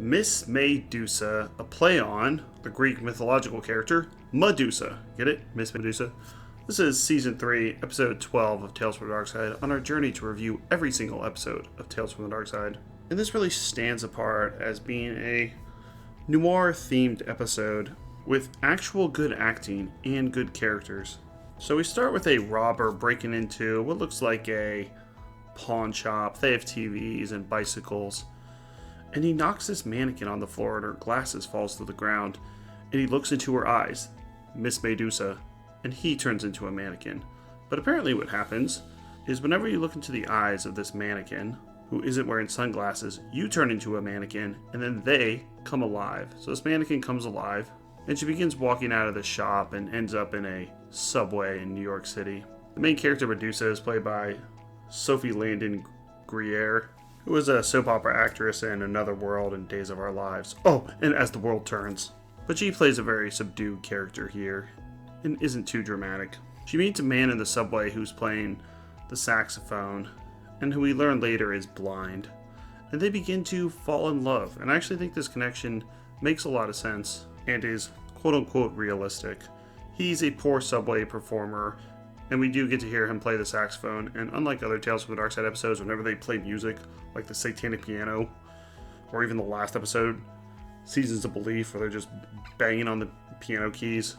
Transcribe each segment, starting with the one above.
Miss Medusa, a play on the Greek mythological character Medusa. Get it? Miss Medusa? This is Season 3, Episode 12 of Tales from the Darkside, on our journey to review every single episode of Tales from the Darkside. And this really stands apart as being a noir-themed episode with actual good acting and good characters. So we start with a robber breaking into what looks like a pawn shop. They have TVs and bicycles. And he knocks this mannequin on the floor and her glasses falls to the ground. And he looks into her eyes, Miss Medusa, and he turns into a mannequin. But apparently what happens is whenever you look into the eyes of this mannequin, who isn't wearing sunglasses, you turn into a mannequin, and then they come alive. So this mannequin comes alive, and she begins walking out of the shop and ends up in a subway in New York City. The main character, Medusa, is played by Sophie Landon Greer, who was a soap opera actress in Another World and Days of Our Lives. Oh, and As the World Turns. But she plays a very subdued character here, and isn't too dramatic. She meets a man in the subway who's playing the saxophone, and who we learn later is blind. And they begin to fall in love, and I actually think this connection makes a lot of sense, and is quote-unquote realistic. He's a poor subway performer, and we do get to hear him play the saxophone, and unlike other Tales from the Darkside episodes, whenever they play music, like the Satanic Piano, or even the last episode, Seasons of Belief, where they're just banging on the piano keys,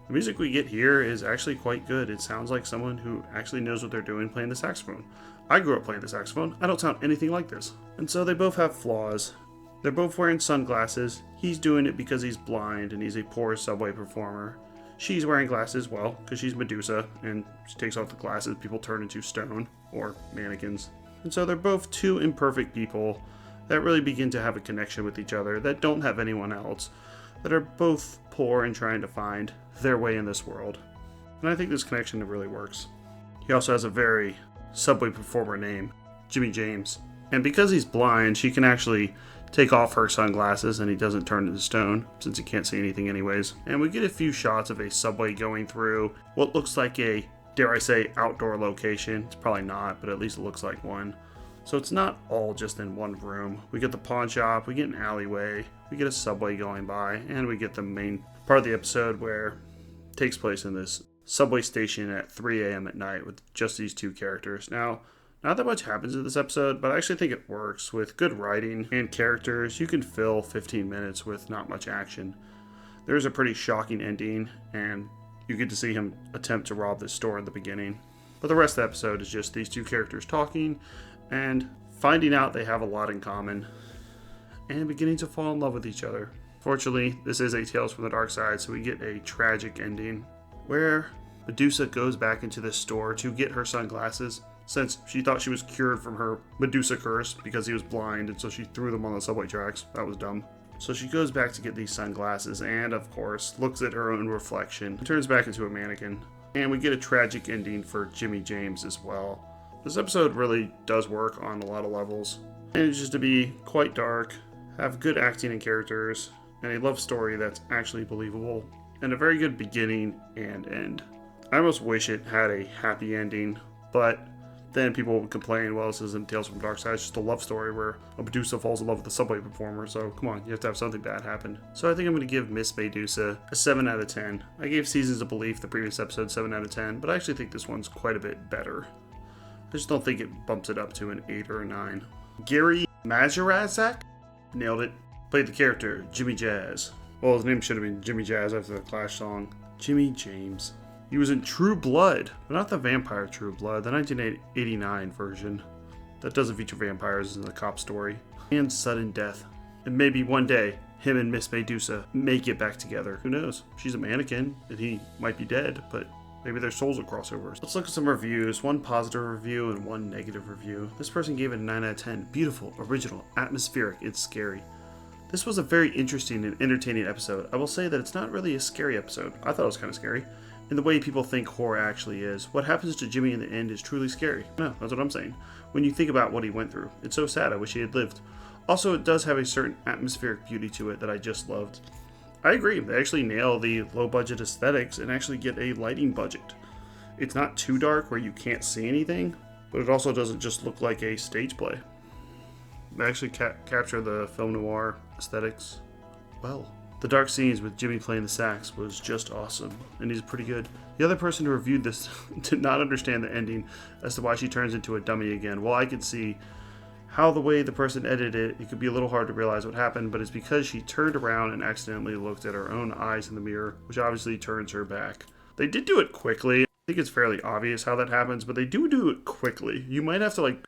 the music we get here is actually quite good. It sounds like someone who actually knows what they're doing playing the saxophone. I grew up playing the saxophone. I don't sound anything like this. And so they both have flaws. They're both wearing sunglasses. He's doing it because he's blind and he's a poor subway performer. She's wearing glasses, well, because she's Medusa, and she takes off the glasses, people turn into stone, or mannequins. And so they're both two imperfect people that really begin to have a connection with each other, that don't have anyone else, that are both poor and trying to find their way in this world. And I think this connection really works. He also has a very subway performer name, Jimmy James. And because he's blind, she can actually take off her sunglasses and he doesn't turn into stone, since he can't see anything anyways. And we get a few shots of a subway going through what looks like a, dare I say, outdoor location. It's probably not, but at least it looks like one. So it's not all just in one room. We get the pawn shop, we get an alleyway, we get a subway going by, and we get the main part of the episode where it takes place in this subway station at 3 a.m. at night with just these two characters. Now, not that much happens in this episode, but I actually think it works. With good writing and characters, you can fill 15 minutes with not much action. There's a pretty shocking ending, and you get to see him attempt to rob this store in the beginning. But the rest of the episode is just these two characters talking and finding out they have a lot in common and beginning to fall in love with each other. Fortunately, this is a Tales from the Darkside, so we get a tragic ending where Medusa goes back into the store to get her sunglasses, since she thought she was cured from her Medusa curse because he was blind, and so she threw them on the subway tracks. That was dumb. So she goes back to get these sunglasses and, of course, looks at her own reflection and turns back into a mannequin. And we get a tragic ending for Jimmy James as well. This episode really does work on a lot of levels. Manages to be quite dark, have good acting and characters, and a love story that's actually believable, and a very good beginning and end. I almost wish it had a happy ending, but then people would complain, well, this isn't Tales from Darkside, it's just a love story where a Medusa falls in love with a subway performer, so come on, you have to have something bad happen. So I think I'm going to give Miss Medusa a 7 out of 10. I gave Seasons of Belief, the previous episode, 7 out of 10, but I actually think this one's quite a bit better. I just don't think it bumps it up to an 8 or a 9. Gary Majorazak? Nailed it. Played the character, Jimmy Jazz. Well, his name should have been Jimmy Jazz after the Clash song. Jimmy James. He was in True Blood, but not the vampire True Blood, the 1989 version. That doesn't feature vampires in the cop story. And Sudden Death. And maybe one day, him and Miss Medusa may get back together. Who knows? She's a mannequin, and he might be dead, but maybe their souls will cross over. Let's look at some reviews. One positive review and one negative review. This person gave it a 9 out of 10. Beautiful, original, atmospheric, and scary. This was a very interesting and entertaining episode. I will say that it's not really a scary episode. I thought it was kind of scary. In the way people think horror actually is. What happens to Jimmy in the end is truly scary. No, that's what I'm saying. When you think about what he went through, it's so sad. I wish he had lived. Also, it does have a certain atmospheric beauty to it that I just loved. I agree. They actually nail the low-budget aesthetics and actually get a lighting budget. It's not too dark where you can't see anything, but it also doesn't just look like a stage play. They actually capture the film noir aesthetics well. The dark scenes with Jimmy playing the sax was just awesome, and he's pretty good. The other person who reviewed this did not understand the ending as to why she turns into a dummy again. While I could see how the way the person edited it, it could be a little hard to realize what happened, but it's because she turned around and accidentally looked at her own eyes in the mirror, which obviously turns her back. They did do it quickly. I think it's fairly obvious how that happens, but they do it quickly. You might have to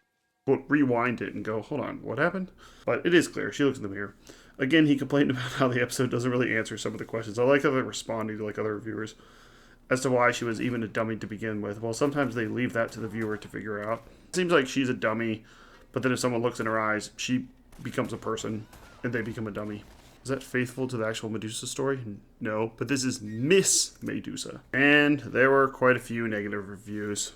rewind it and go, hold on, what happened? But it is clear. She looks in the mirror. Again, he complained about how the episode doesn't really answer some of the questions. I like how they're responding to other reviewers as to why she was even a dummy to begin with. Well, sometimes they leave that to the viewer to figure out. It seems like she's a dummy, but then if someone looks in her eyes, she becomes a person and they become a dummy. Is that faithful to the actual Medusa story? No, but this is Miss Medusa. And there were quite a few negative reviews.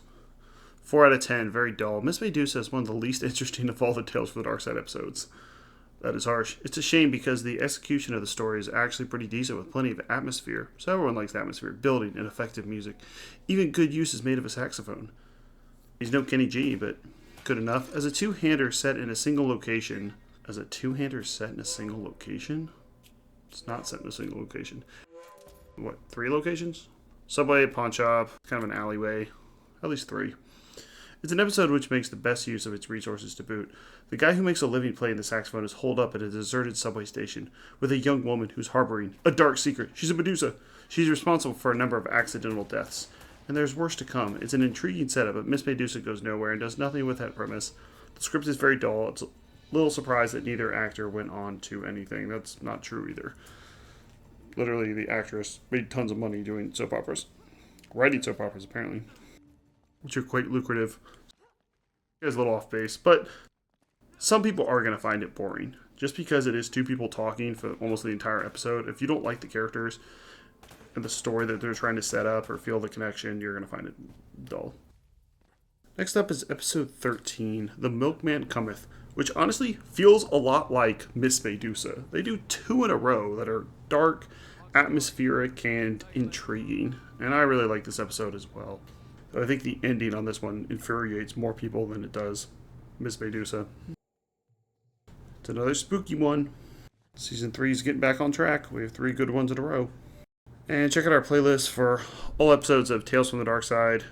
4 out of 10, very dull. Miss Medusa is one of the least interesting of all the Tales from the Darkside episodes. That is harsh. It's a shame because the execution of the story is actually pretty decent with plenty of atmosphere. So everyone likes atmosphere, building, and effective music. Even good use is made of a saxophone. He's no Kenny G, but good enough. As a two-hander set in a single location. As a two-hander set in a single location? It's not set in a single location. What, 3 locations? Subway, pawn shop, kind of an alleyway. At least 3. It's an episode which makes the best use of its resources to boot. The guy who makes a living playing the saxophone is holed up at a deserted subway station with a young woman who's harboring a dark secret. She's a Medusa. She's responsible for a number of accidental deaths. And there's worse to come. It's an intriguing setup, but Miss Medusa goes nowhere and does nothing with that premise. The script is very dull. It's a little surprised that neither actor went on to anything. That's not true either. Literally, the actress made tons of money doing soap operas. Writing soap operas, apparently. Which are quite lucrative. It's a little off base, but some people are going to find it boring. Just because it is 2 people talking for almost the entire episode, if you don't like the characters and the story that they're trying to set up or feel the connection, you're going to find it dull. Next up is episode 13, The Milkman Cometh, which honestly feels a lot like Miss Medusa. They do 2 in a row that are dark, atmospheric, and intriguing. And I really like this episode as well. I think the ending on this one infuriates more people than it does Miss Medusa. It's another spooky one. Season 3 is getting back on track. We have 3 good ones in a row. And check out our playlist for all episodes of Tales from the Darkside,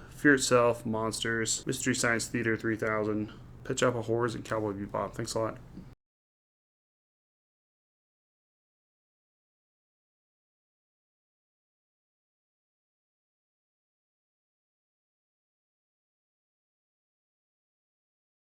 Fear Itself, Monsters, Mystery Science Theater 3000, Pet Shop of Horrors, and Cowboy Bebop. Thanks a lot.